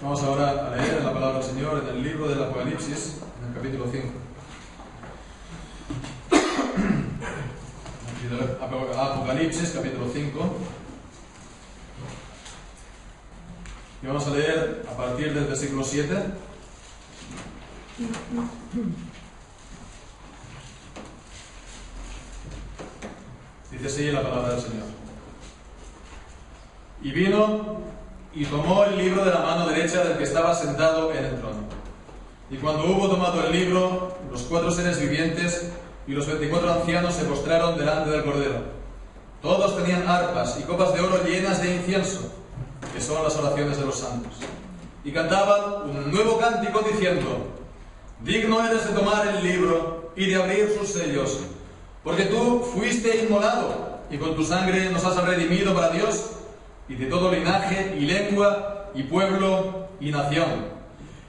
Vamos ahora a leer la palabra del Señor en el libro del Apocalipsis, en el capítulo 5. Apocalipsis, capítulo 5. Y vamos a leer a partir del versículo 7. Dice así la palabra del Señor. Y vino y tomó el libro de la mano derecha del que estaba sentado en el trono. Y cuando hubo tomado el libro, los 4 seres vivientes y los 24 ancianos se postraron delante del Cordero. Todos tenían arpas y copas de oro llenas de incienso, que son las oraciones de los santos. Y cantaban un nuevo cántico diciendo: digno eres de tomar el libro y de abrir sus sellos, porque tú fuiste inmolado y con tu sangre nos has redimido para Dios, y de todo linaje y lengua y pueblo y nación.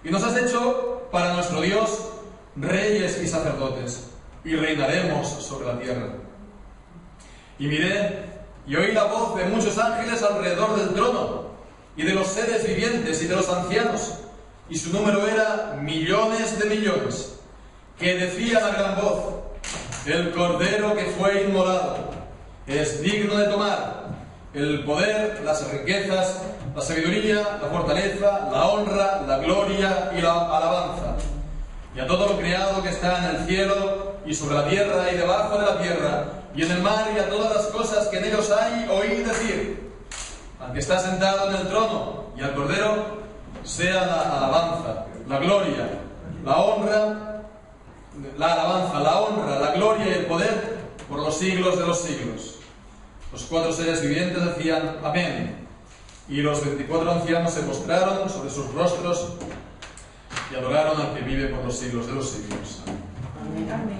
Y nos has hecho para nuestro Dios reyes y sacerdotes, y reinaremos sobre la tierra. Y miré y oí la voz de muchos ángeles alrededor del trono, y de los seres vivientes y de los ancianos, y su número era millones de millones, que decían a gran voz: el Cordero que fue inmolado es digno de tomar el poder, las riquezas, la sabiduría, la fortaleza, la honra, la gloria y la alabanza. Y a todo lo creado que está en el cielo y sobre la tierra y debajo de la tierra y en el mar, y a todas las cosas que en ellos hay, oí decir: al que está sentado en el trono y al Cordero sea la alabanza, la gloria, la honra, la gloria y el poder por los siglos de los siglos. Los 4 seres vivientes decían: amén. Y los 24 ancianos se postraron sobre sus rostros y adoraron al que vive por los siglos de los siglos. Amén. Amén.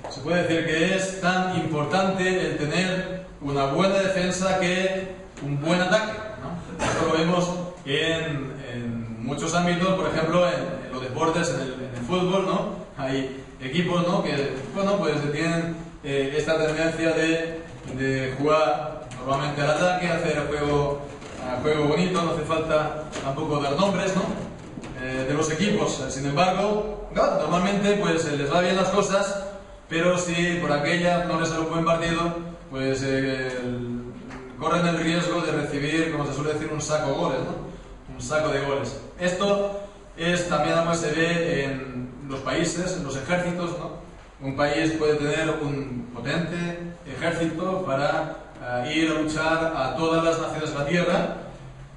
Se puede decir que es tan importante el tener una buena defensa que un buen ataque, ¿no? Esto lo vemos en muchos ámbitos, por ejemplo en los deportes, en el fútbol, ¿no? Hay equipos, ¿no?, que, bueno, pues tienen esta tendencia de jugar normalmente al ataque, hacer el juego bonito. No hace falta tampoco dar nombres, ¿no?, de los equipos. Sin embargo, claro, normalmente pues les va bien las cosas, pero si por aquella no les sale un buen partido, pues corren el riesgo de recibir, como se suele decir, un saco de goles, ¿no? Un saco de goles. Esto también pues, se ve en los países, en los ejércitos, ¿no? Un país puede tener un potente ejército para ir a luchar a todas las naciones de la tierra,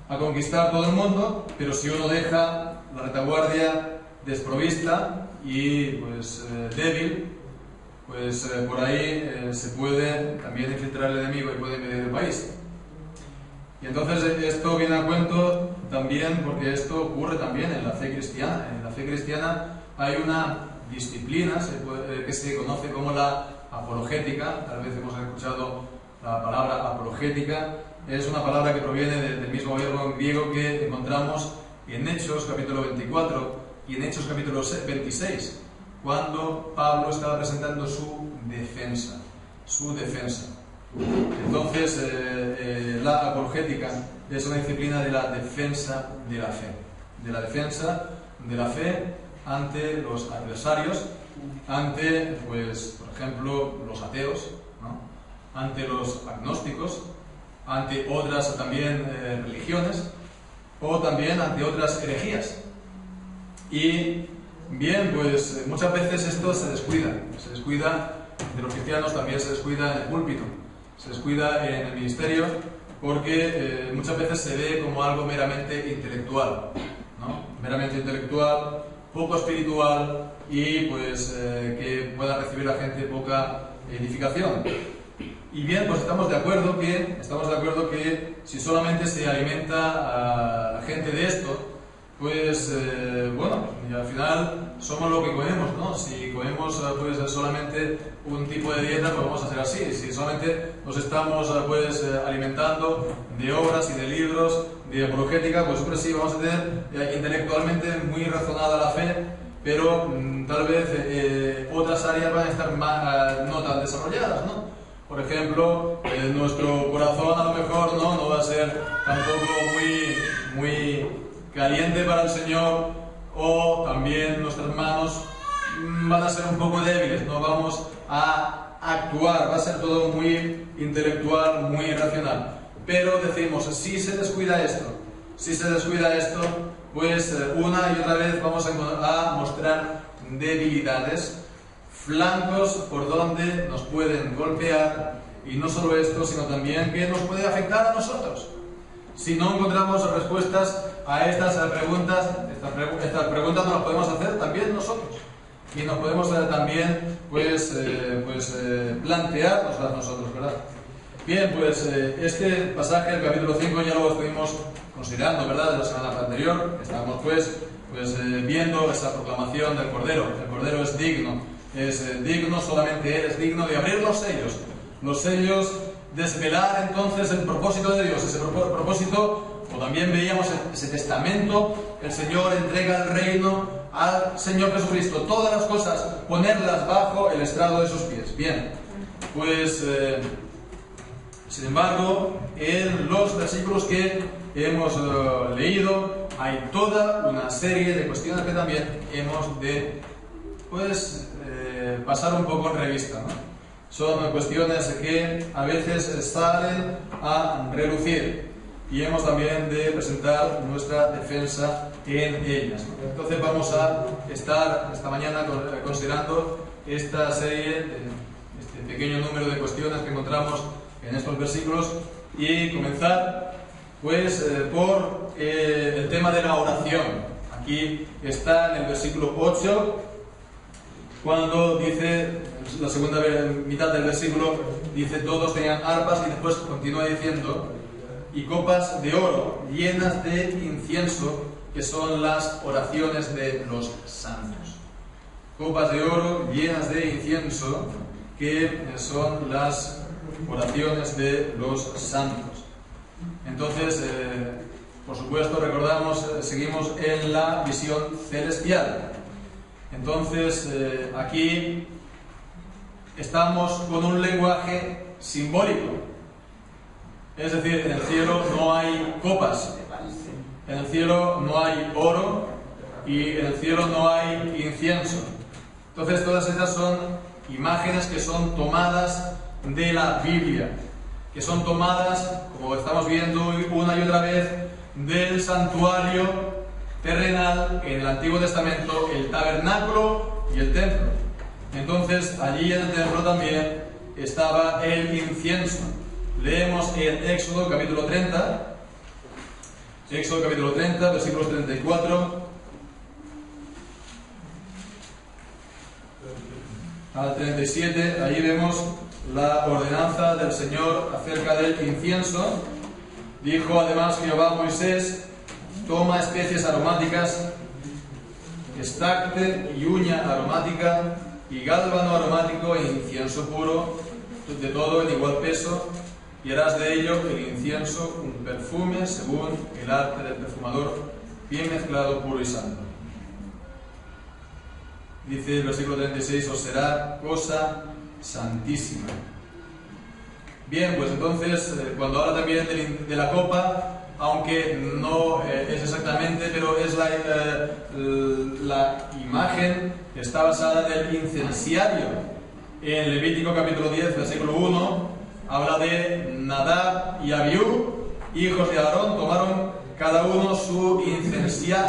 a conquistar todo el mundo, pero si uno deja la retaguardia desprovista y pues débil, pues por ahí se puede también infiltrar el enemigo y puede invadir el país. Y entonces esto viene a cuento también porque esto ocurre también en la fe cristiana. En la fe cristiana hay una disciplina que se conoce como la apologética. Tal vez hemos escuchado la palabra apologética. Es una palabra que proviene del mismo verbo griego que encontramos en Hechos capítulo 24 y en Hechos capítulo 26, cuando Pablo estaba presentando su defensa. Entonces, la apologética es una disciplina de la defensa de la fe. De la defensa de la fe ante los adversarios, ante, pues, por ejemplo, los ateos, ¿no?, ante los agnósticos, ante otras también religiones, o también ante otras herejías. Y bien, pues muchas veces esto se descuida de los cristianos, también se descuida en el púlpito, se descuida en el ministerio, porque muchas veces se ve como algo meramente intelectual, ¿no? Meramente intelectual, poco espiritual, y pues que pueda recibir la gente poca edificación. Y bien, pues estamos de acuerdo que si solamente se alimenta a la gente de esto, pues bueno, y al final somos lo que comemos, ¿no? Si comemos pues solamente un tipo de dieta, pues vamos a hacer así. Si solamente nos estamos pues alimentando de obras y de libros de apologética, pues siempre sí vamos a tener intelectualmente muy razonada la fe, pero tal vez otras áreas van a estar no tan desarrolladas, ¿no? Por ejemplo, nuestro corazón a lo mejor no va a ser tampoco muy caliente para el Señor, o también nuestras manos van a ser un poco débiles, no vamos a actuar, va a ser todo muy intelectual, muy racional. Pero decimos, si se descuida esto, pues una y otra vez vamos a mostrar debilidades, flancos por donde nos pueden golpear, y no solo esto, sino también que nos puede afectar a nosotros. Si no encontramos respuestas a estas preguntas, estas preguntas nos las podemos hacer también nosotros. Y nos podemos también planteárnoslas nosotros, ¿verdad? Bien, pues este pasaje, el capítulo 5, ya lo estuvimos considerando, ¿verdad? De la semana anterior. Estábamos viendo esa proclamación del Cordero. El Cordero es digno, solamente Él es digno de abrir los sellos, desvelar entonces el propósito de Dios. Ese propósito, o también veíamos ese testamento, el Señor entrega el reino al Señor Jesucristo, todas las cosas, ponerlas bajo el estrado de sus pies. Bien, pues sin embargo, en los versículos que hemos leído hay toda una serie de cuestiones que también hemos de pasar un poco en revista, ¿no? Son cuestiones que a veces salen a relucir y hemos también de presentar nuestra defensa en ellas. Entonces vamos a estar esta mañana considerando esta serie, este pequeño número de cuestiones que encontramos en estos versículos, y comenzar por el tema de la oración. Aquí está en el versículo 8, cuando dice, la segunda mitad del versículo, dice: todos tenían arpas, y después continúa diciendo: y copas de oro llenas de incienso, que son las oraciones de los santos. Copas de oro llenas de incienso, que son las oraciones de los santos. Entonces, por supuesto, recordamos, seguimos en la visión celestial. Entonces, aquí estamos con un lenguaje simbólico. Es decir, en el cielo no hay copas, en el cielo no hay oro, y en el cielo no hay incienso. Entonces, todas estas son imágenes que son tomadas de la Biblia, que son tomadas, como estamos viendo una y otra vez, del santuario terrenal en el Antiguo Testamento, el tabernáculo y el templo. Entonces, allí en el templo también estaba el incienso. Leemos en Éxodo capítulo 30, versículos 34 al 37, ahí vemos la ordenanza del Señor acerca del incienso. Dijo además Jehová a Moisés: toma especies aromáticas, estacte y uña aromática, y gálbano aromático e incienso puro, de todo en igual peso, y harás de ello el incienso un perfume según el arte del perfumador, bien mezclado, puro y santo. Dice el versículo 36: os será cosa santísima. Bien, pues entonces, cuando habla también de la copa, aunque no es exactamente, pero es la imagen que está basada en el incensiario. En Levítico capítulo 10, versículo 1, habla de Nadab y Abiú, hijos de Aarón, tomaron cada uno su incensario.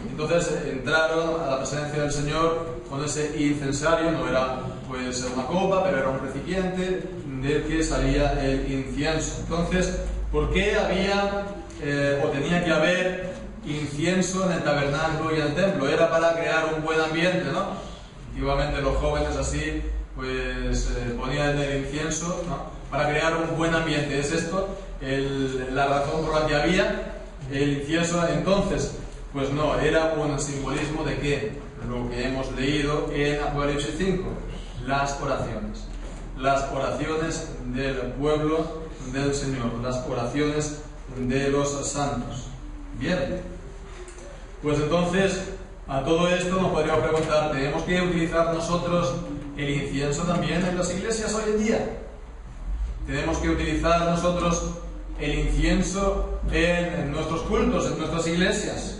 Entonces entraron a la presencia del Señor con ese incensario. No era pues una copa, pero era un recipiente del que salía el incienso. Entonces, ¿por qué había o tenía que haber incienso en el tabernáculo y en el templo? Era para crear un buen ambiente, ¿no? Antiguamente los jóvenes así pues ponían el incienso, ¿no?, para crear un buen ambiente. Es esto la razón por la que había el incienso. Entonces, pues no, era un simbolismo de que lo que hemos leído en Apocalipsis 5, las oraciones del pueblo del Señor, las oraciones de los santos. Bien, pues entonces a todo esto nos podríamos preguntar: ¿tenemos que utilizar nosotros el incienso también en las iglesias hoy en día? ¿Tenemos que utilizar nosotros el incienso en nuestros cultos, en nuestras iglesias,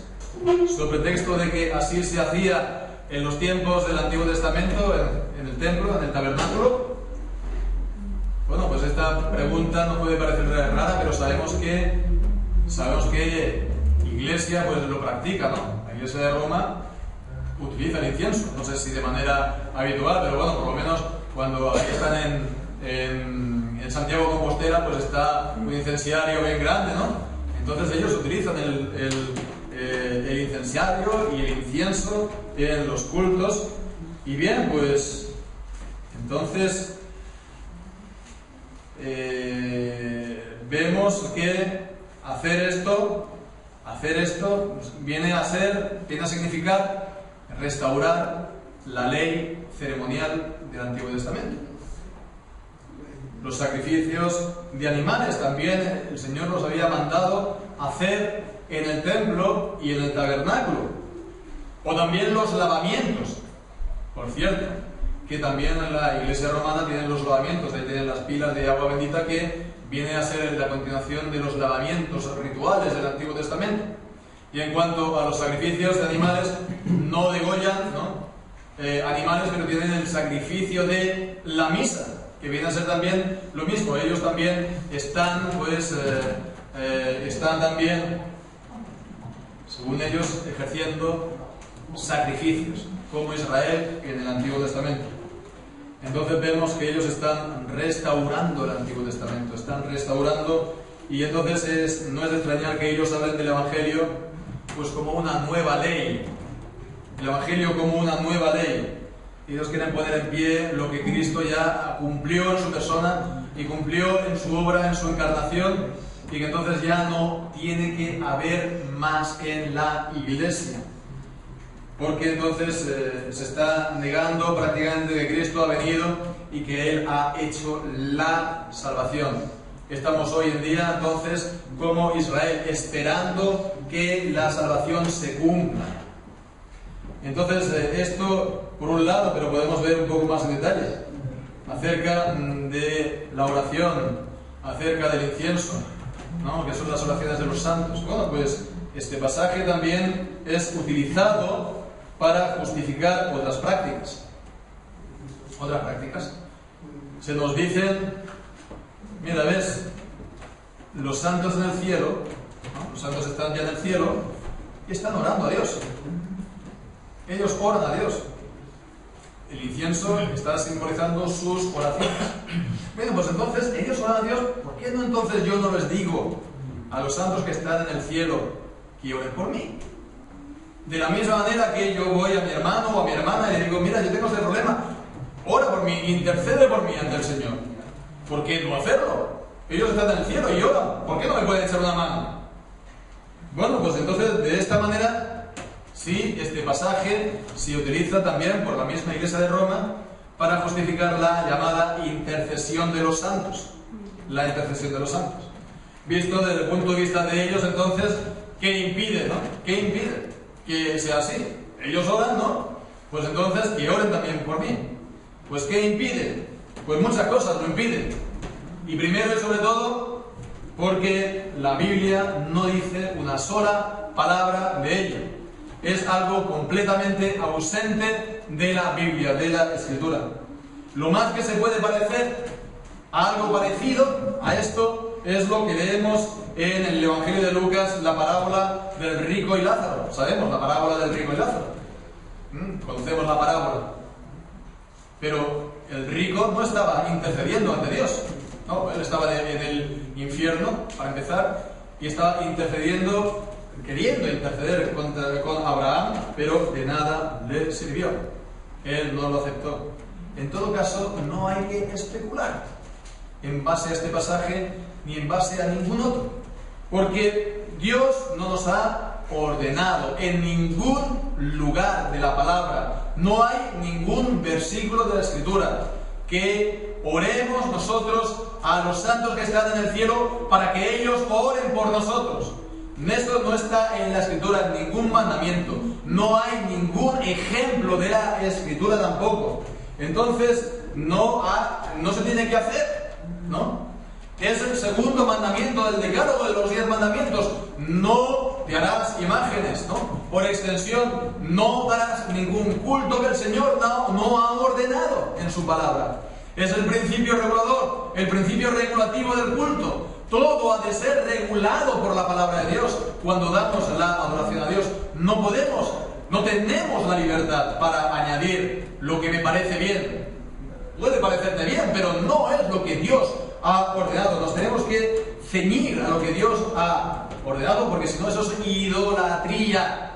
sobre pretexto de que así se hacía en los tiempos del Antiguo Testamento, en el templo, en el tabernáculo. Bueno, pues esta pregunta no puede parecer rara, pero sabemos que Iglesia pues lo practica, ¿no? La Iglesia de Roma utiliza el incienso, no sé si de manera habitual, pero bueno, por lo menos cuando ahí están en Santiago de Compostela, pues está un incenciario bien grande, ¿no? Entonces ellos utilizan el incenciario y el incienso en los cultos. Y bien, pues entonces vemos que hacer esto viene a significar restaurar la ley ceremonial del Antiguo Testamento. Los sacrificios de animales también el Señor los había mandado hacer en el templo y en el tabernáculo. O también los lavamientos. Por cierto, que también en la Iglesia romana tienen los lavamientos, ahí tienen las pilas de agua bendita que viene a ser la continuación de los lavamientos rituales del Antiguo Testamento. Y en cuanto a los sacrificios de animales, no degollan, ¿no? Animales, pero tienen el sacrificio de la misa, que viene a ser también lo mismo. Ellos también están también, según ellos, ejerciendo sacrificios, como Israel en el Antiguo Testamento. Entonces vemos que ellos están restaurando el Antiguo Testamento, están restaurando, y entonces no es de extrañar que ellos hablen del Evangelio pues como una nueva ley. El Evangelio como una nueva ley. Ellos quieren poner en pie lo que Cristo ya cumplió en su persona y cumplió en su obra, en su encarnación, y que entonces ya no tiene que haber más en la Iglesia. Porque entonces se está negando prácticamente que Cristo ha venido y que Él ha hecho la salvación. Estamos hoy en día entonces como Israel, esperando que la salvación se cumpla. Entonces esto por un lado, pero podemos ver un poco más en detalle acerca de la oración, acerca del incienso, ¿no? Que son las oraciones de los santos. Bueno, pues este pasaje también es utilizado para justificar otras prácticas. Se nos dicen, mira, ves, los santos en el cielo, ¿no? Los santos están ya en el cielo y están orando a Dios. Ellos oran a Dios. El incienso está simbolizando sus oraciones. Bueno, pues entonces ellos oran a Dios. ¿Por qué no entonces yo no les digo a los santos que están en el cielo que oren por mí? De la misma manera que yo voy a mi hermano o a mi hermana y le digo, mira, yo tengo este problema, ora por mí, intercede por mí ante el Señor. ¿Por qué no hacerlo? Ellos están en el cielo y oran. ¿Por qué no me pueden echar una mano? Bueno, pues entonces de esta manera, sí, este pasaje se utiliza también por la misma Iglesia de Roma para justificar la llamada intercesión de los santos. La intercesión de los santos. Visto desde el punto de vista de ellos, entonces, ¿qué impide, no? ¿Qué impide que sea así? Ellos oran, ¿no? Pues entonces que oren también por mí. Pues ¿qué impide? Pues muchas cosas lo impiden. Y primero y sobre todo, porque la Biblia no dice una sola palabra de ello. Es algo completamente ausente de la Biblia, de la Escritura. Lo más que se puede parecer a algo parecido a esto es lo que leemos en el Evangelio de Lucas, la parábola del rico y Lázaro. Sabemos la parábola del rico y Lázaro. Conocemos la parábola. Pero el rico no estaba intercediendo ante Dios. No, él estaba en el infierno, para empezar, y estaba intercediendo, queriendo interceder con Abraham, pero de nada le sirvió. Él no lo aceptó. En todo caso, no hay que especular en base a este pasaje ni en base a ningún otro, porque Dios no nos ha ordenado en ningún lugar de la palabra, no hay ningún versículo de la Escritura que oremos nosotros a los santos que están en el cielo para que ellos oren por nosotros. Esto no está en la Escritura, en ningún mandamiento, no hay ningún ejemplo de la Escritura tampoco. Entonces no se tiene que hacer, ¿no? Es el segundo mandamiento del decálogo de los 10 mandamientos. No te harás imágenes, ¿no? Por extensión, no darás ningún culto que el Señor no ha ordenado en su palabra. Es el principio regulador, el principio regulativo del culto. Todo ha de ser regulado por la palabra de Dios. Cuando damos la adoración a Dios, no tenemos la libertad para añadir lo que me parece bien. Puede parecerte bien, pero no es lo que Dios ha ordenado. Nos tenemos que ceñir a lo que Dios ha ordenado, porque si no, eso es idolatría.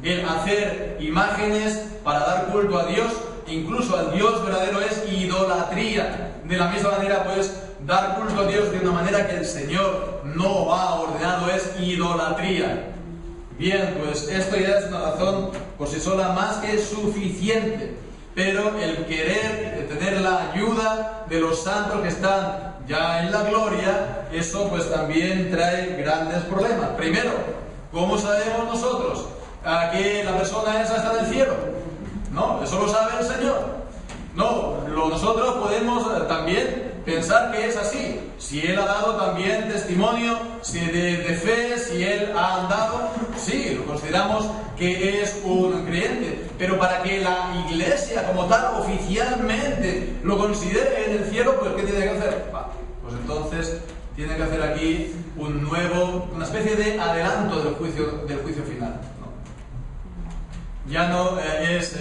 El hacer imágenes para dar culto a Dios, incluso al Dios verdadero, es idolatría. De la misma manera, pues, dar culto a Dios de una manera que el Señor no ha ordenado es idolatría. Bien, pues esto ya es una razón por sí sola más que suficiente. Pero el querer tener la ayuda de los santos que están ya en la gloria, eso pues también trae grandes problemas. Primero, ¿cómo sabemos nosotros a que la persona esa está en el cielo? No, eso lo sabe el Señor. No, nosotros podemos también pensar que es así. Si Él ha dado también testimonio de fe, si Él ha andado, sí, lo consideramos que es un creyente. Pero para que la Iglesia como tal oficialmente lo considere en el cielo, pues ¿qué tiene que hacer? Pues entonces tiene que hacer aquí una especie de adelanto del juicio final. Ya no es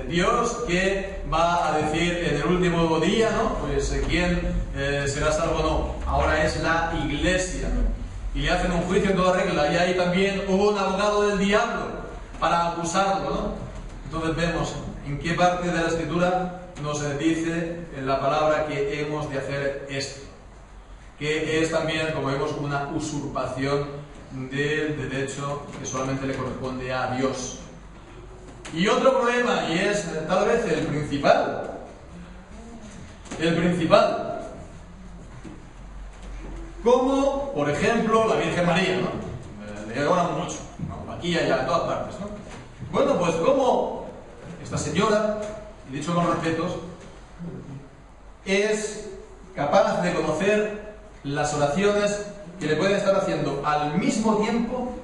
Dios que va a decir en el último día, ¿no? Pues quién será salvo o no. Ahora es la Iglesia. Y le hacen un juicio en toda regla. Y ahí también hubo un abogado del diablo para acusarlo, ¿no? Entonces vemos en qué parte de la Escritura nos dice en la palabra que hemos de hacer esto. Que es también, como vemos, una usurpación del derecho que solamente le corresponde a Dios. Y otro problema, y es tal vez el principal. Como, por ejemplo, la Virgen María, ¿no? Le adoran mucho, ¿no? Aquí y allá, en todas partes, ¿no? Bueno, pues como esta señora, y dicho con respetos, es capaz de conocer las oraciones que le pueden estar haciendo al mismo tiempo,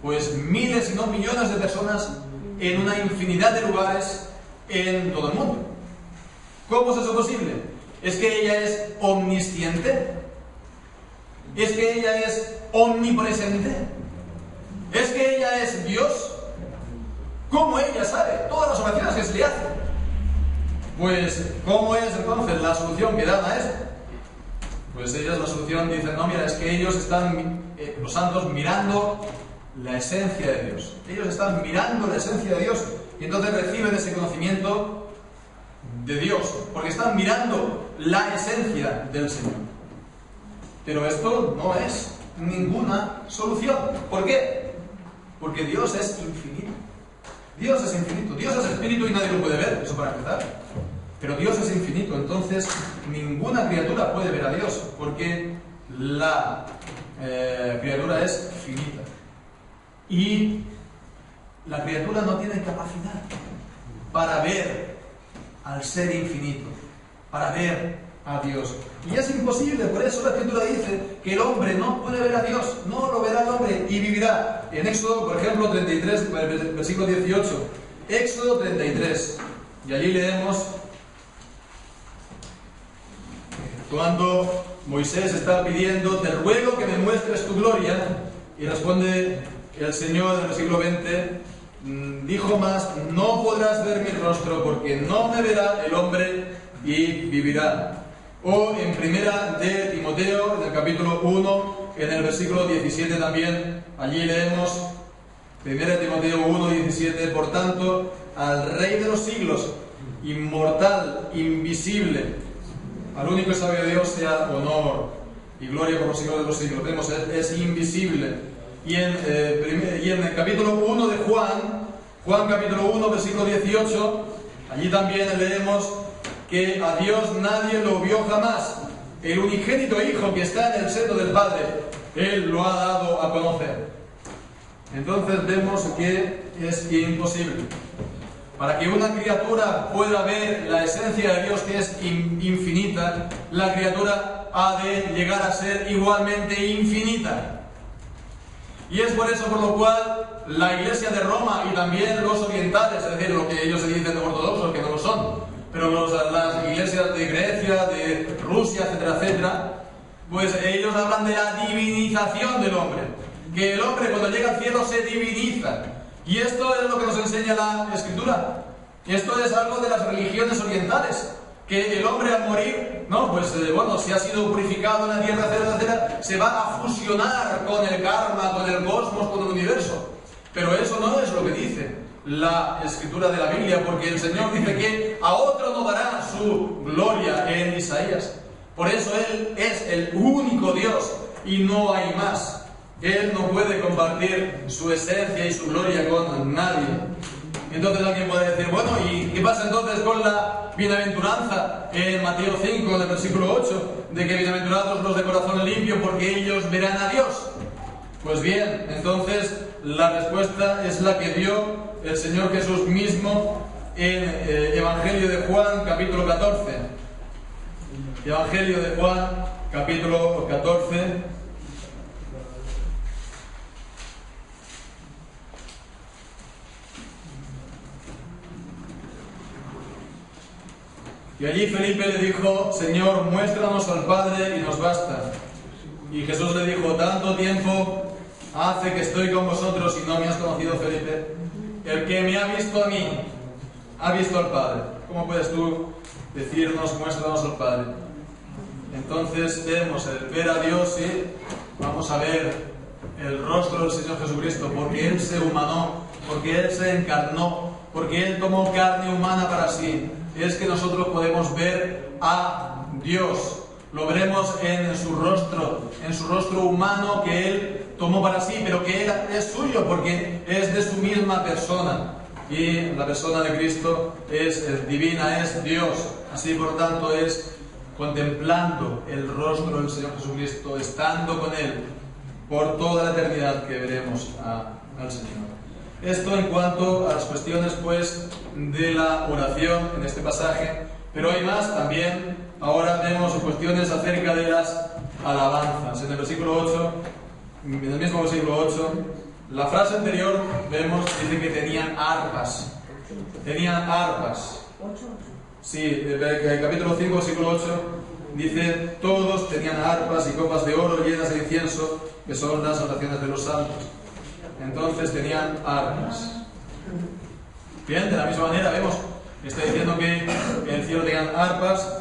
pues miles y no millones de personas en una infinidad de lugares en todo el mundo. ¿Cómo es eso posible? ¿Es que ella es omnisciente? ¿Es que ella es omnipresente? ¿Es que ella es Dios? ¿Cómo ella sabe todas las oraciones que se le hacen? Pues, ¿cómo es entonces la solución que dan a esto? Pues ellos la solución dicen, no, mira, es que ellos están, los santos, mirando la esencia de Dios. Ellos están mirando la esencia de Dios y entonces reciben ese conocimiento de Dios, porque están mirando la esencia del Señor. Pero esto no es ninguna solución. ¿Por qué? Porque Dios es infinito. Dios es infinito. Dios es espíritu y nadie lo puede ver, eso para empezar. Pero Dios es infinito, entonces ninguna criatura puede ver a Dios, porque la criatura es finita. Y la criatura no tiene capacidad para ver al ser infinito, para ver a Dios. Y es imposible, por eso la Escritura dice que el hombre no puede ver a Dios, no lo verá el hombre y vivirá. En Éxodo, por ejemplo, 33, versículo 18. Éxodo 33. Y allí leemos cuando Moisés está pidiendo, te ruego que me muestres tu gloria, y responde el Señor en el versículo 20, dijo más, no podrás ver mi rostro porque no me verá el hombre y vivirá. O en primera de Timoteo, en el capítulo 1, en el versículo 17 también, allí leemos, primera de Timoteo 1, 17, por tanto, al Rey de los siglos, inmortal, invisible, al único y sabio Dios sea honor y gloria por los siglos de los siglos. Vemos, es invisible. Y en el capítulo 1 de Juan capítulo 1, versículo 18, allí también leemos que a Dios nadie lo vio jamás. El unigénito Hijo que está en el seno del Padre, Él lo ha dado a conocer. Entonces vemos que es imposible. Para que una criatura pueda ver la esencia de Dios, que es infinita, la criatura ha de llegar a ser igualmente infinita. Y es por eso por lo cual la Iglesia de Roma y también los orientales, es decir, lo que ellos se dicen ortodoxos, que no lo son, pero las iglesias de Grecia, de Rusia, etcétera, etcétera, pues ellos hablan de la divinización del hombre, que el hombre cuando llega al cielo se diviniza. Y esto es lo que nos enseña la Escritura. Esto es algo de las religiones orientales, que el hombre al morir, ¿no? Pues bueno, si ha sido purificado en la tierra, etcétera, etcétera, se va a fusionar con el karma, con el cosmos, con el universo. Pero eso no es lo que dice la Escritura de la Biblia, porque el Señor dice que a otro no dará su gloria en Isaías. Por eso Él es el único Dios y no hay más. Él no puede compartir su esencia y su gloria con nadie. Entonces alguien puede decir, bueno, ¿y qué pasa entonces con la bienaventuranza en Mateo 5, en el versículo 8, de que bienaventurados los de corazón limpio porque ellos verán a Dios? Pues bien, entonces la respuesta es la que dio el Señor Jesús mismo en Evangelio de Juan, capítulo 14. Evangelio de Juan, capítulo 14. Y allí Felipe le dijo, Señor, muéstranos al Padre y nos basta. Y Jesús le dijo, tanto tiempo hace que estoy con vosotros y no me has conocido, Felipe. El que me ha visto a mí, ha visto al Padre. ¿Cómo puedes tú decirnos, muéstranos al Padre? Entonces vemos el ver a Dios y vamos a ver el rostro del Señor Jesucristo, porque Él se humanó, porque Él se encarnó, porque Él tomó carne humana para sí. Es que nosotros podemos ver a Dios. Lo veremos en su rostro humano que Él tomó para sí, pero que Él es suyo porque es de su misma persona. Y la persona de Cristo es divina, es Dios. Así por tanto es contemplando el rostro del Señor Jesucristo, estando con Él por toda la eternidad que veremos al Señor. Esto en cuanto a las cuestiones pues de la oración en este pasaje, pero hay más también. Ahora vemos cuestiones acerca de las alabanzas. En el versículo 8, en el mismo versículo 8, la frase anterior vemos, dice que tenían arpas. Tenían arpas. Sí, el capítulo 5, versículo 8, dice, todos tenían arpas y copas de oro llenas de incienso, que son las oraciones de los santos. Entonces tenían arpas. Bien, de la misma manera vemos, está diciendo que en el cielo tenían arpas,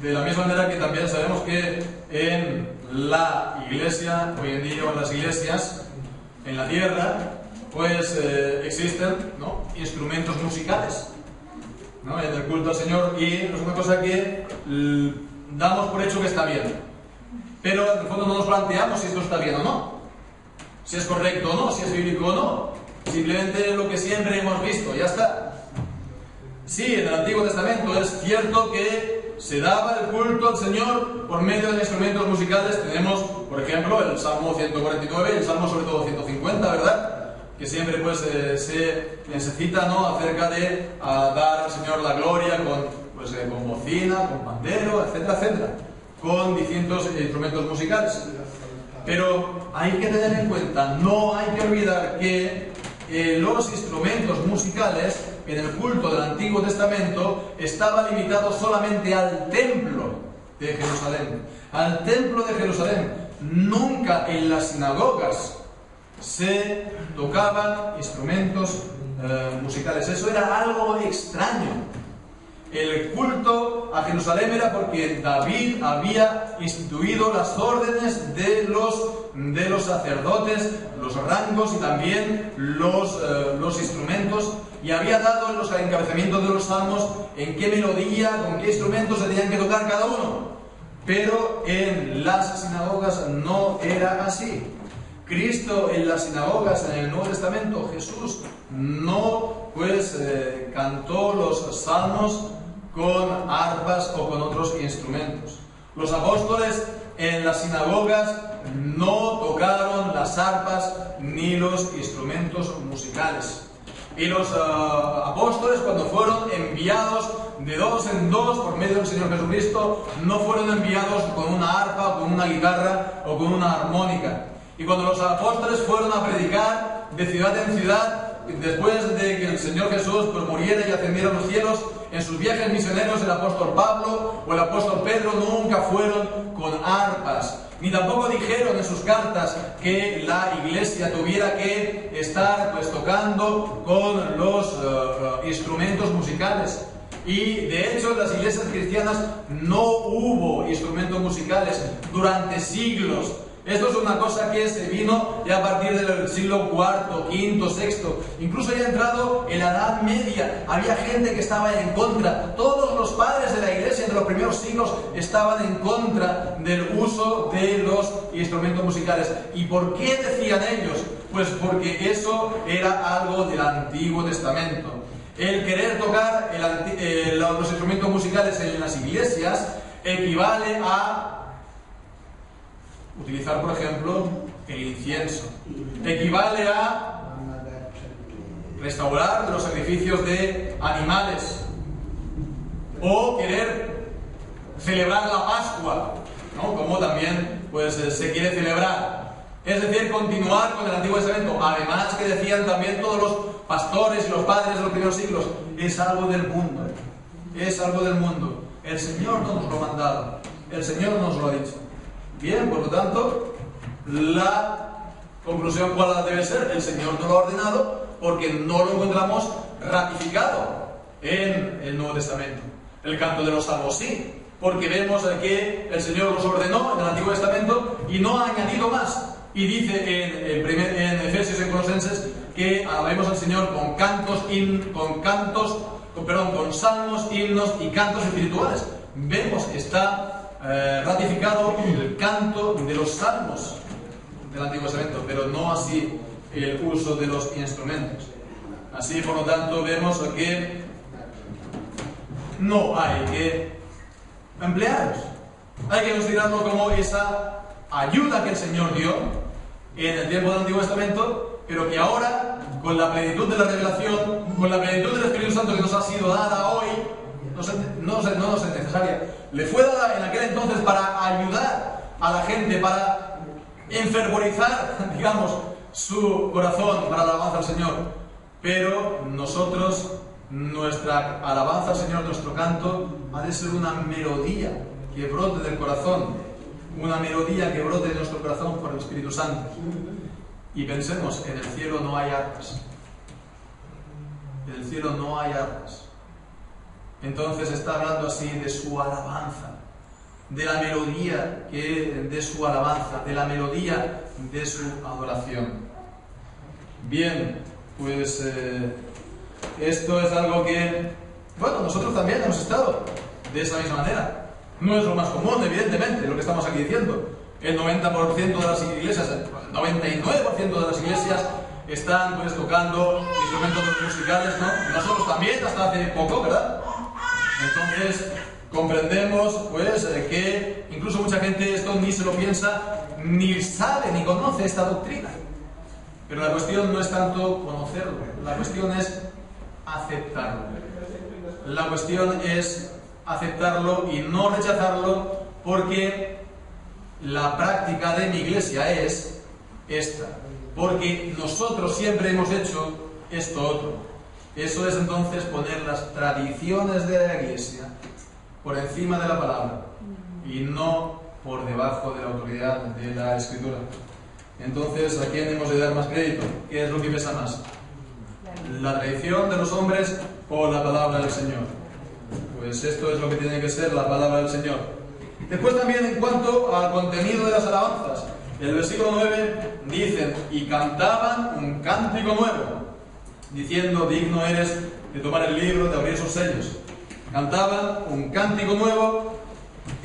de la misma manera que también sabemos que en la iglesia, hoy en día en las iglesias, en la tierra, pues existen, ¿no?, instrumentos musicales, ¿no?, en el culto al Señor, y es una cosa que damos por hecho que está bien, pero en el fondo no nos planteamos si esto está bien o no, si es correcto o no, si es bíblico o no. Simplemente lo que siempre hemos visto, ya está. Sí, en el Antiguo Testamento es cierto que se daba el culto al Señor por medio de instrumentos musicales. Tenemos, por ejemplo, el Salmo 149 y el Salmo sobre todo 150, ¿verdad? Que siempre pues se cita, ¿no?, acerca de dar al Señor la gloria con bocina, con pandero, etcétera, etcétera, con distintos instrumentos musicales. Pero hay que tener en cuenta, no hay que olvidar que los instrumentos musicales en el culto del Antiguo Testamento estaba limitado solamente al templo de Jerusalén. Al templo de Jerusalén. Nunca en las sinagogas se tocaban instrumentos musicales. Eso era algo extraño. El culto a Jerusalén era porque David había instituido las órdenes de los sacerdotes, los rangos y también los instrumentos, y había dado en los encabezamientos de los salmos en qué melodía, con qué instrumentos se tenían que tocar cada uno. Pero en las sinagogas no era así. Cristo en las sinagogas, en el Nuevo Testamento, Jesús no cantó los salmos con arpas o con otros instrumentos. Los apóstoles en las sinagogas no tocaron las arpas ni los instrumentos musicales. Y los apóstoles, cuando fueron enviados de dos en dos por medio del Señor Jesucristo, no fueron enviados con una arpa, con una guitarra o con una armónica. Y cuando los apóstoles fueron a predicar de ciudad en ciudad, después de que el Señor Jesús pues muriera y ascendiera a los cielos, en sus viajes misioneros el apóstol Pablo o el apóstol Pedro nunca fueron con arpas, ni tampoco dijeron en sus cartas que la iglesia tuviera que estar pues tocando con los instrumentos musicales. Y de hecho en las iglesias cristianas no hubo instrumentos musicales durante siglos. Esto es una cosa que se vino ya a partir del siglo IV, V, VI, incluso ya entrado en la Edad Media. Había gente que estaba en contra. Todos los padres de la iglesia de los primeros siglos estaban en contra del uso de los instrumentos musicales. ¿Y por qué decían ellos? Pues porque eso era algo del Antiguo Testamento. El querer tocar los instrumentos musicales en las iglesias equivale a utilizar, por ejemplo, el incienso. Equivale a restaurar los sacrificios de animales. O querer celebrar la Pascua, ¿no? Como también pues, se quiere celebrar. Es decir, continuar con el Antiguo Testamento. Además que decían también todos los pastores y los padres de los primeros siglos, es algo del mundo. Es algo del mundo. El Señor no nos lo ha mandado. El Señor nos lo ha dicho. Bien, por lo tanto, la conclusión ¿cuál debe ser? El Señor no lo ha ordenado porque no lo encontramos ratificado en el Nuevo Testamento. El canto de los salmos sí, porque vemos que el Señor los ordenó en el Antiguo Testamento y no ha añadido más. Y dice en Efesios y en Colosenses que alabemos al Señor con con salmos, himnos y cantos espirituales. Vemos, está ratificado el canto de los salmos del Antiguo Testamento, pero no así el uso de los instrumentos. Así, por lo tanto, vemos que no hay que emplearlos. Hay que considerarlo como esa ayuda que el Señor dio en el tiempo del Antiguo Testamento, pero que ahora, con la plenitud de la revelación, con la plenitud del Espíritu Santo que nos ha sido dada hoy, no nos es necesaria. Le fue dada en aquel entonces para ayudar a la gente, para enfervorizar, digamos, su corazón para la alabanza al Señor. Pero nosotros, nuestra alabanza al Señor, nuestro canto, ha de ser una melodía que brote del corazón, una melodía que brote de nuestro corazón por el Espíritu Santo. Y pensemos, en el cielo no hay arpas. En el cielo no hay arpas. Entonces está hablando así de su alabanza, de la melodía de su alabanza, de la melodía de su adoración. Bien, pues esto es algo que, bueno, nosotros también hemos estado de esa misma manera. No es lo más común, evidentemente, lo que estamos aquí diciendo. El 90% de las iglesias, el 99% de las iglesias están pues tocando instrumentos musicales, ¿no? Nosotros también, hasta hace poco, ¿verdad? Entonces comprendemos pues que incluso mucha gente esto ni se lo piensa, ni sabe, ni conoce esta doctrina. Pero la cuestión no es tanto conocerlo, la cuestión es aceptarlo. La cuestión es aceptarlo y no rechazarlo, porque la práctica de mi iglesia es esta. Porque nosotros siempre hemos hecho esto otro. Eso es entonces poner las tradiciones de la iglesia por encima de la palabra y no por debajo de la autoridad de la Escritura. Entonces, ¿a quién hemos de dar más crédito? ¿Qué es lo que pesa más? ¿La tradición de los hombres o la palabra del Señor? Pues esto es lo que tiene que ser la palabra del Señor. Después también en cuanto al contenido de las alabanzas, el versículo 9 dicen: y cantaban un cántico nuevo, diciendo: digno eres de tomar el libro, de abrir sus sellos. Cantaban un cántico nuevo.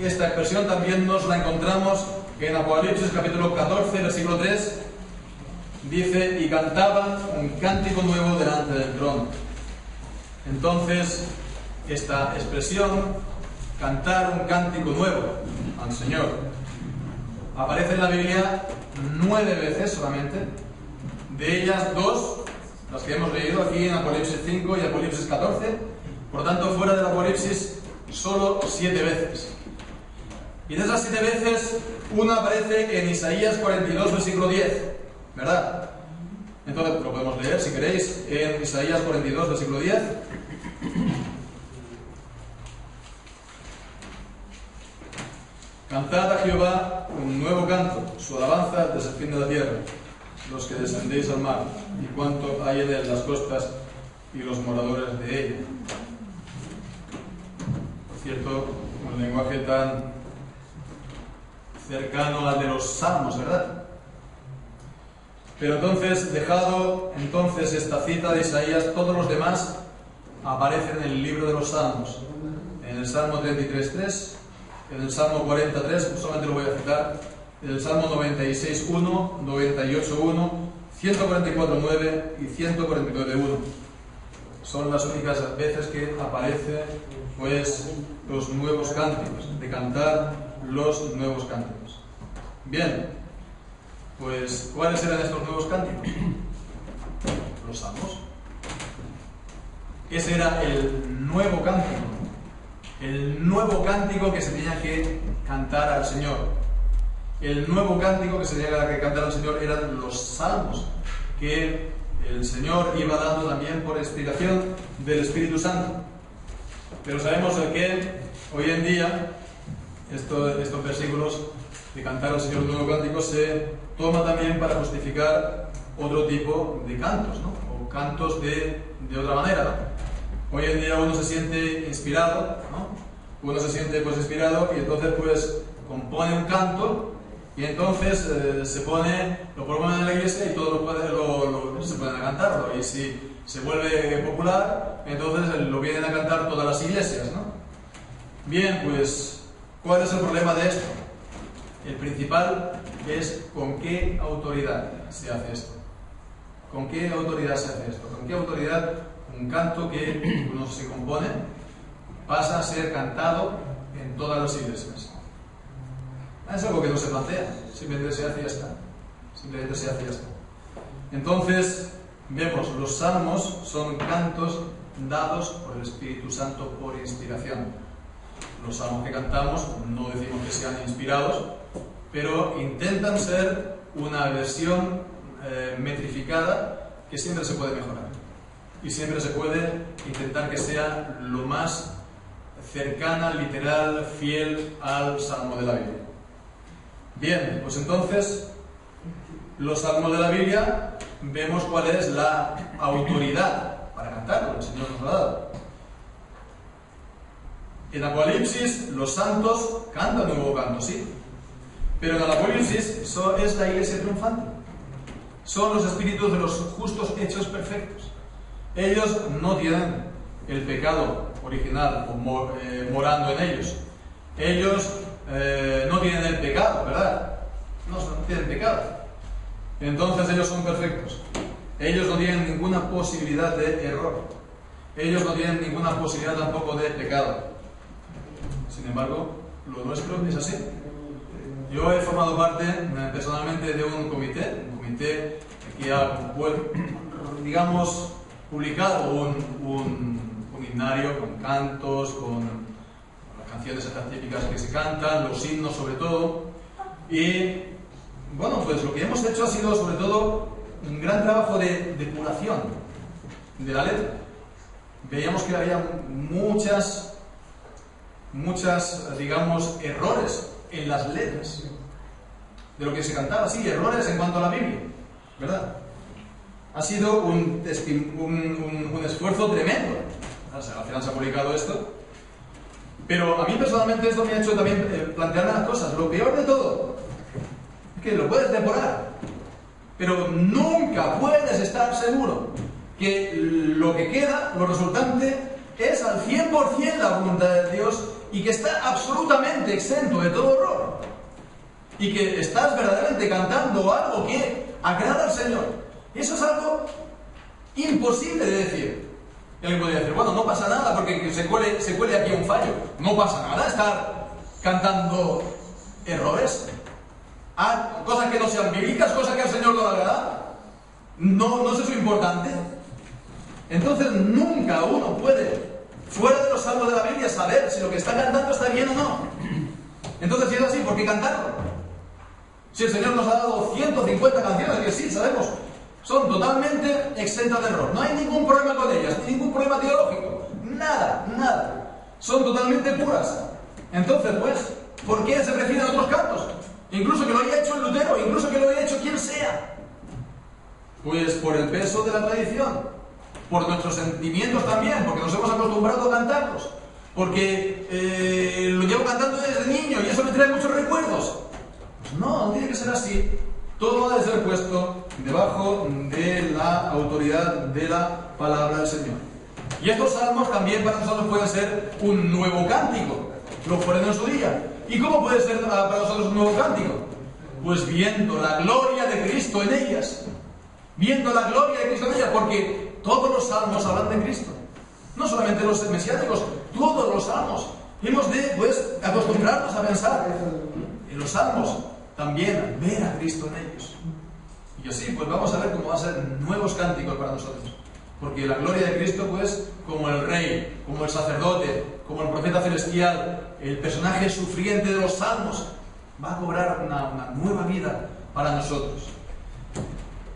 Esta expresión también nos la encontramos en Apocalipsis capítulo 14, versículo 3. Dice: y cantaban un cántico nuevo delante del trono. Entonces, esta expresión, cantar un cántico nuevo al Señor, aparece en la Biblia 9 veces solamente. De ellas 2 las que hemos leído aquí en Apocalipsis 5 y Apocalipsis 14. Por tanto, fuera del Apocalipsis, solo 7 veces. Y de esas 7 veces, una aparece en Isaías 42, versículo 10, ¿verdad? Entonces, lo podemos leer, si queréis, en Isaías 42, versículo 10. Cantad a Jehová un nuevo canto, su alabanza desde el fin de la tierra, los que descendéis al mar, y cuanto hay en él las costas y los moradores de ella. Por cierto, un lenguaje tan cercano al de los salmos, ¿verdad? Pero entonces, dejado entonces esta cita de Isaías, todos los demás aparecen en el libro de los salmos. En el Salmo 33.3, en el Salmo 43, solamente lo voy a citar, en el Salmo 96.1, 98.1, 144.9 y 149.1. Son las únicas veces que aparecen, pues, los nuevos cánticos, de cantar los nuevos cánticos. Bien, pues, ¿cuáles eran estos nuevos cánticos? Los salmos. Ese era el nuevo cántico. El nuevo cántico que se tenía que cantar al Señor. El nuevo cántico que se tenía que cantar al Señor eran los salmos, que el Señor iba dando también por explicación del Espíritu Santo. Pero sabemos que hoy en día estos versículos de cantar al Señor un nuevo cántico se toma también para justificar otro tipo de cantos, ¿no? O cantos de otra manera, ¿no? Hoy en día uno se siente inspirado, ¿no? Uno se siente pues inspirado y entonces pues compone un canto y entonces lo pone en la iglesia y todos se pueden a cantarlo, y si se vuelve popular entonces lo vienen a cantar todas las iglesias, ¿no? Bien, pues ¿cuál es el problema de esto? El principal es con qué autoridad se hace esto. ¿Con qué autoridad se hace esto? ¿Con qué autoridad un canto que uno se compone pasa a ser cantado en todas las iglesias? Es algo que no se plantea, simplemente se hace y ya está. Simplemente se hace y ya está. Entonces, vemos, los salmos son cantos dados por el Espíritu Santo por inspiración. Los salmos que cantamos no decimos que sean inspirados, pero intentan ser una versión metrificada que siempre se puede mejorar. Y siempre se puede intentar que sea lo más cercana, literal, fiel al salmo de la Biblia. Bien, pues entonces, los salmos de la Biblia, vemos cuál es la autoridad para cantarlo, el Señor nos lo ha dado. En Apocalipsis, los santos cantan un nuevo canto, sí. Pero en el Apocalipsis es la iglesia triunfante. Son los espíritus de los justos hechos perfectos. Ellos no tienen el pecado original morando en ellos. Ellos no tienen el pecado, ¿verdad? No tienen pecado. Entonces ellos son perfectos. Ellos no tienen ninguna posibilidad de error. Ellos no tienen ninguna posibilidad tampoco de pecado. Sin embargo, lo nuestro es así. Yo he formado parte personalmente de un comité que ha, digamos, publicado un himnario con cantos, con las canciones estas típicas que se cantan, los himnos sobre todo. Y bueno, pues lo que hemos hecho ha sido sobre todo un gran trabajo de depuración de la letra. Veíamos que había muchas, digamos, errores en las letras de lo que se cantaba, sí, errores en cuanto a la Biblia, ¿verdad? Ha sido un esfuerzo tremendo. Al final se ha publicado esto, pero a mí personalmente esto me ha hecho también plantearme las cosas. Lo peor de todo es que lo puedes depurar, pero nunca puedes estar seguro que lo que queda, lo resultante, es al 100% la voluntad de Dios y que está absolutamente exento de todo error y que estás verdaderamente cantando algo que agrada al Señor. Y eso es algo imposible de decir. Y alguien podría decir, bueno, no pasa nada porque se cuele aquí un fallo. No pasa nada estar cantando errores, cosas que no sean bíblicas, cosas que al Señor no le agrada. No es eso importante. Entonces nunca uno puede, fuera de los salmos de la Biblia, saber si lo que está cantando está bien o no. Entonces, si es así, ¿por qué cantarlo? Si el Señor nos ha dado 150 canciones que sí, sabemos, son totalmente exentas de error. No hay ningún problema con ellas, ningún problema teológico. Nada, nada. Son totalmente puras. Entonces, pues, ¿por qué se prefieren otros cantos? Incluso que lo haya hecho el Lutero, incluso que lo haya hecho quien sea. Pues por el peso de la tradición, por nuestros sentimientos también, porque nos hemos acostumbrado a cantarlos, porque lo llevo cantando desde niño y eso me trae muchos recuerdos. Pues no tiene que ser así. Todo ha de ser puesto debajo de la autoridad de la palabra del Señor. Y estos salmos también para nosotros pueden ser un nuevo cántico. Lo fueron en su día. ¿Y cómo puede ser para nosotros un nuevo cántico? Pues viendo la gloria de Cristo en ellas. Viendo la gloria de Cristo en ellas, porque todos los salmos hablan de Cristo. No solamente los mesiánicos, todos los salmos. Hemos de, pues, acostumbrarnos a pensar en los salmos, también ver a Cristo en ellos. Y así, pues vamos a ver cómo van a ser nuevos cánticos para nosotros. Porque la gloria de Cristo, pues, como el rey, como el sacerdote, como el profeta celestial, el personaje sufriente de los salmos, va a cobrar una nueva vida para nosotros.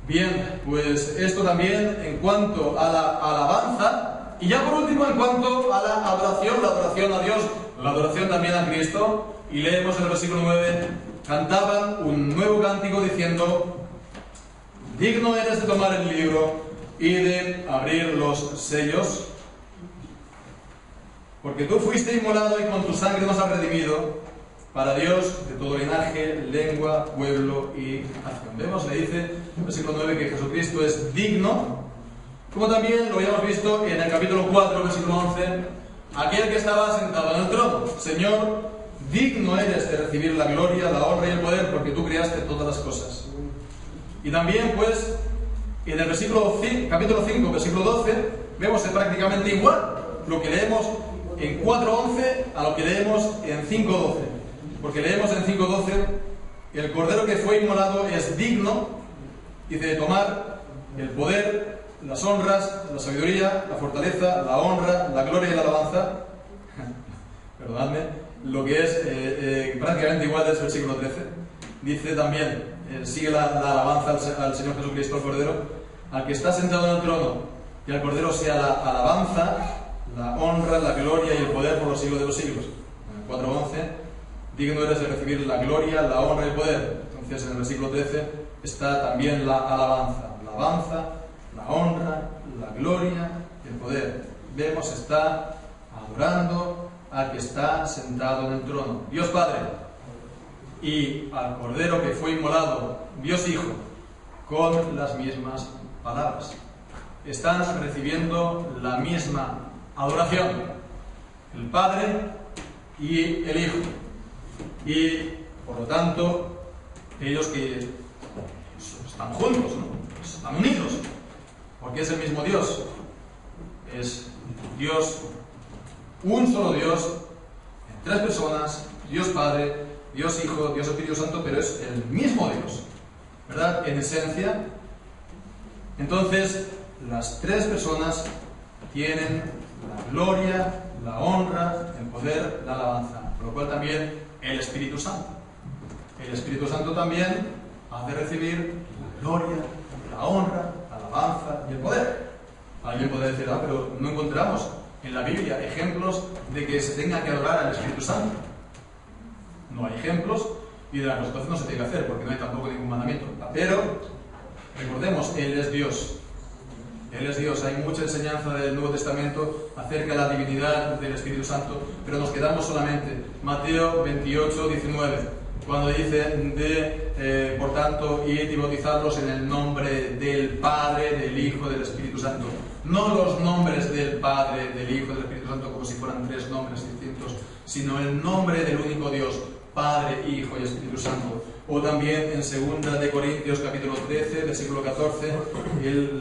Bien, pues esto también en cuanto a la alabanza. Y ya por último, en cuanto a la adoración a Dios, la adoración también a Cristo. Y leemos en el versículo 9, cantaban un nuevo cántico diciendo: digno eres de tomar el libro y de abrir los sellos, porque tú fuiste inmolado y con tu sangre nos has redimido, para Dios de todo linaje, lengua, pueblo y nación. Vemos, le dice en el versículo 9 que Jesucristo es digno, como también lo habíamos visto en el capítulo 4, versículo 11, aquel que estaba sentado en el trono: Señor, digno eres de recibir la gloria, la honra y el poder, porque tú creaste todas las cosas. Y también, pues, en el capítulo 5, versículo 12, vemos prácticamente igual lo que leemos en 4.11 a lo que leemos en 5.12. Porque leemos en 5.12, el Cordero que fue inmolado es digno, dice, de tomar el poder, las honras, la sabiduría, la fortaleza, la honra, la gloria y la alabanza. Perdonadme, lo que es prácticamente igual del versículo 13. Dice también, sigue la alabanza al Señor Jesucristo, el Cordero, al que está sentado en el trono, y al Cordero sea la alabanza, la honra, la gloria y el poder por los siglos de los siglos. En el 4.11, digno eres de recibir la gloria, la honra y el poder. Entonces en el versículo 13 está también la alabanza, la honra, la gloria y el poder. Vemos, está adorando al que está sentado en el trono, Dios Padre, y al Cordero que fue inmolado, Dios Hijo, con las mismas palabras. Están recibiendo la misma adoración, el Padre y el Hijo. Y, por lo tanto, ellos que están juntos, ¿no? Están unidos, porque es el mismo Dios. Es Dios, un solo Dios, en tres personas, Dios Padre, Dios Hijo, Dios Espíritu Santo, pero es el mismo Dios, ¿verdad? En esencia. Entonces, las tres personas tienen la gloria, la honra, el poder, la alabanza. Por lo cual también el Espíritu Santo. El Espíritu Santo también ha de recibir la gloria, la honra, la alabanza y el poder. Alguien puede decir, pero no encontramos en la Biblia ejemplos de que se tenga que adorar al Espíritu Santo. No hay ejemplos y de la constitución no se tiene que hacer porque no hay tampoco ningún mandamiento. Pero recordemos, Él es Dios. Él es Dios. Hay mucha enseñanza del Nuevo Testamento acerca de la divinidad del Espíritu Santo, pero nos quedamos solamente Mateo 28, 19, cuando dice por tanto, id y bautizadlos en el nombre del Padre, del Hijo, del Espíritu Santo. No los nombres del Padre, del Hijo, del Espíritu Santo como si fueran tres nombres distintos, sino el nombre del único Dios, Padre, Hijo y Espíritu Santo. O también en 2 de Corintios capítulo 13, versículo 14,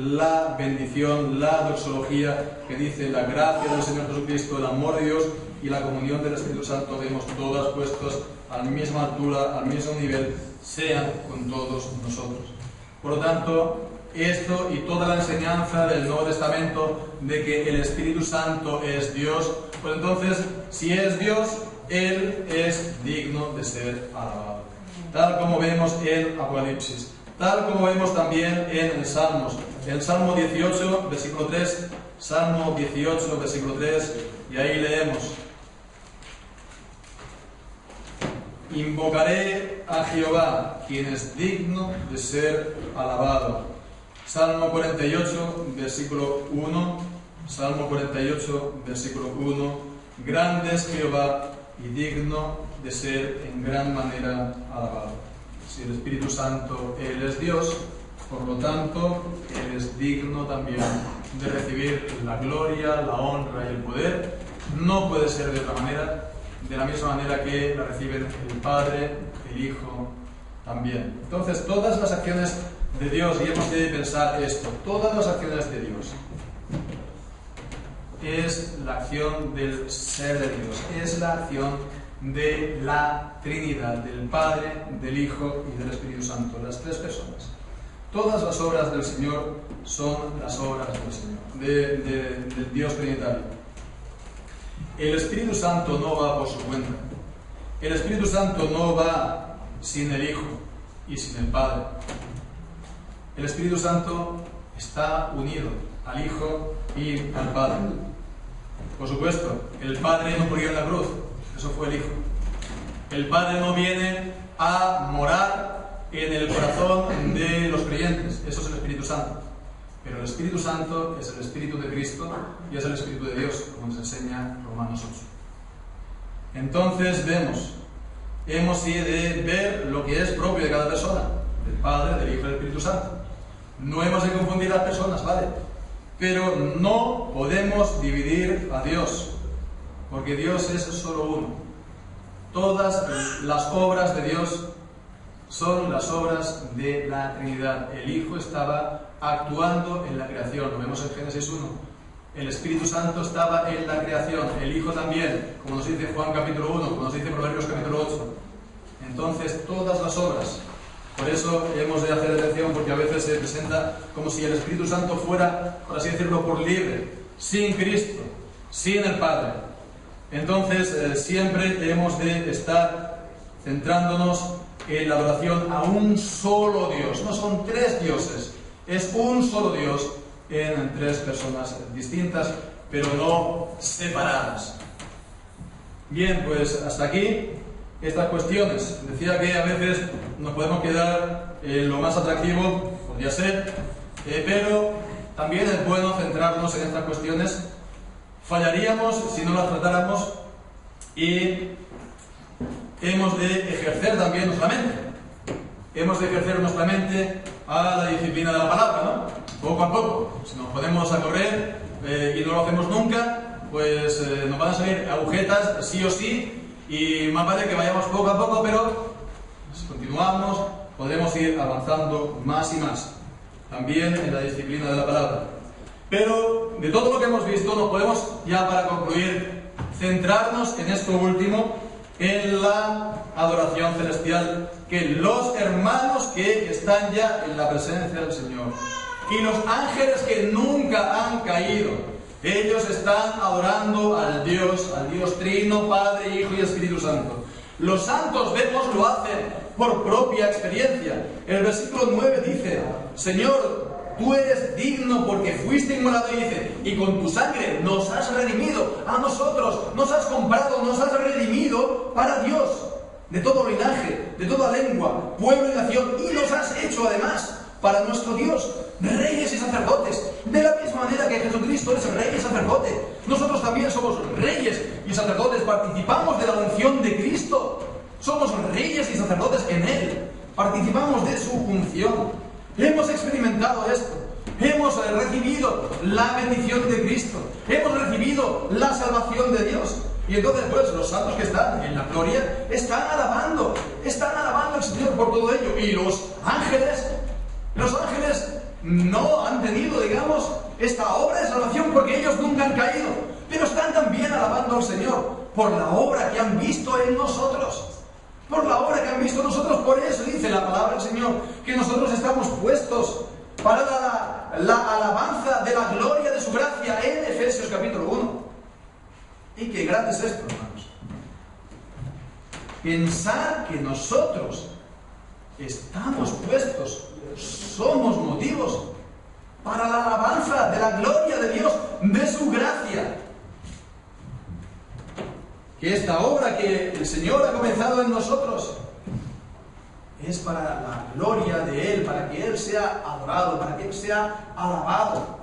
la bendición, la doxología, que dice: la gracia del Señor Jesucristo, el amor de Dios y la comunión del Espíritu Santo, vemos todas puestas a la misma altura, al mismo nivel, sean con todos nosotros. Por lo tanto, esto y toda la enseñanza del Nuevo Testamento de que el Espíritu Santo es Dios, pues entonces, si es Dios, Él es digno de ser alabado. Tal como vemos en Apocalipsis, tal como vemos también en el Salmos. En el Salmo 18, versículo 3, Salmo 18, versículo 3, y ahí leemos: invocaré a Jehová, quien es digno de ser alabado. Salmo 48, versículo 1, Salmo 48, versículo 1, grande es Jehová y digno de ser en gran manera alabado. Si el Espíritu Santo, Él es Dios, por lo tanto, Él es digno también de recibir la gloria, la honra y el poder. No puede ser de otra manera, de la misma manera que la reciben el Padre, el Hijo también. Entonces, todas las acciones de Dios, y hemos de pensar esto, todas las acciones de Dios es la acción del ser de Dios, es la acción de la Trinidad, del Padre, del Hijo y del Espíritu Santo, las tres personas. Todas las obras del Señor son las obras del Señor, del Dios Trinitario. El Espíritu Santo no va por su cuenta. El Espíritu Santo no va sin el Hijo y sin el Padre. El Espíritu Santo está unido al Hijo y al Padre. Por supuesto, el Padre no murió en la cruz, eso fue el Hijo. El Padre no viene a morar en el corazón de los creyentes, eso es el Espíritu Santo. Pero el Espíritu Santo es el Espíritu de Cristo y es el Espíritu de Dios, como nos enseña Romanos 8. Entonces hemos de ver lo que es propio de cada persona, del Padre, del Hijo y del Espíritu Santo. No hemos de confundir las personas, ¿vale? Pero no podemos dividir a Dios, porque Dios es solo uno. Todas las obras de Dios son las obras de la Trinidad. El Hijo estaba actuando en la creación, lo vemos en Génesis 1. El Espíritu Santo estaba en la creación, el Hijo también, como nos dice Juan capítulo 1, como nos dice Proverbios capítulo 8. Entonces, todas las obras. Por eso hemos de hacer atención, porque a veces se presenta como si el Espíritu Santo fuera, por así decirlo, por libre, sin Cristo, sin el Padre. Entonces, siempre hemos de estar centrándonos en la adoración a un solo Dios. No son tres dioses, es un solo Dios en tres personas distintas, pero no separadas. Bien, pues hasta aquí estas cuestiones. Decía que a veces nos podemos quedar en lo más atractivo, podría ser, pero también es bueno centrarnos en estas cuestiones. Fallaríamos si no las tratáramos y hemos de ejercer también nuestra mente. Hemos de ejercer nuestra mente a la disciplina de la palabra, ¿no? Poco a poco. Si nos ponemos a correr y no lo hacemos nunca, pues nos van a salir agujetas sí o sí, y más vale que vayamos poco a poco, pero si continuamos podremos ir avanzando más y más, también en la disciplina de la palabra. Pero de todo lo que hemos visto nos podemos, ya para concluir, centrarnos en esto último, en la adoración celestial, que los hermanos que están ya en la presencia del Señor y los ángeles que nunca han caído, ellos están adorando al Dios Trino, Padre, Hijo y Espíritu Santo. Los santos, vemos, lo hacen por propia experiencia. El versículo 9 dice: Señor, tú eres digno porque fuiste inmolado, y dice, y con tu sangre nos has redimido a nosotros, nos has comprado, nos has redimido para Dios, de todo linaje, de toda lengua, pueblo y nación, y nos has hecho además para nuestro Dios reyes y sacerdotes, de la misma manera que Jesucristo es rey y sacerdote. Nosotros también somos reyes y sacerdotes, participamos de la unción de Cristo, somos reyes y sacerdotes en Él, participamos de su función. Hemos experimentado esto, hemos recibido la bendición de Cristo, hemos recibido la salvación de Dios. Y entonces, pues, los santos que están en la gloria están alabando al Señor por todo ello. Y los ángeles no han tenido, digamos, esta obra de salvación porque ellos nunca han caído, pero están también alabando al Señor por la obra que han visto en nosotros. Por la obra que han visto nosotros. Por eso dice la palabra del Señor que nosotros estamos puestos para la alabanza de la gloria de su gracia en Efesios capítulo 1. Y qué grande es esto, hermanos. Pensar que nosotros estamos puestos, somos motivos para la alabanza de la gloria de Dios, de su gracia. Que esta obra que el Señor ha comenzado en nosotros es para la gloria de Él, para que Él sea adorado, para que Él sea alabado.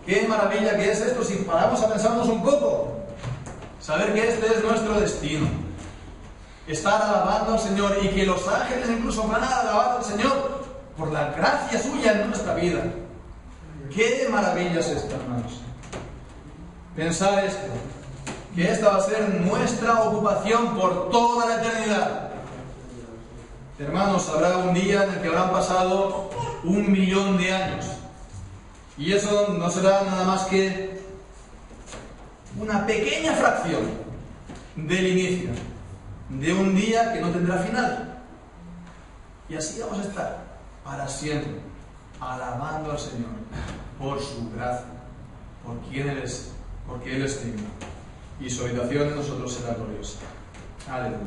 Qué maravilla que es esto, si paramos a pensarnos un poco. Saber que este es nuestro destino. Estar alabando al Señor y que los ángeles incluso van a alabar al Señor por la gracia suya en nuestra vida. Qué maravilla es esta, hermanos. Pensar esto, que esta va a ser nuestra ocupación por toda la eternidad. Hermanos, habrá un día en el que habrán pasado 1 millón de años. Y eso no será nada más que una pequeña fracción del inicio de un día que no tendrá final. Y así vamos a estar para siempre, alabando al Señor por su gracia, por quien Él es, porque Él es digno. Y su habitación en nosotros será gloriosa. Aleluya.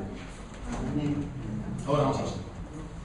Ahora vamos a hacer.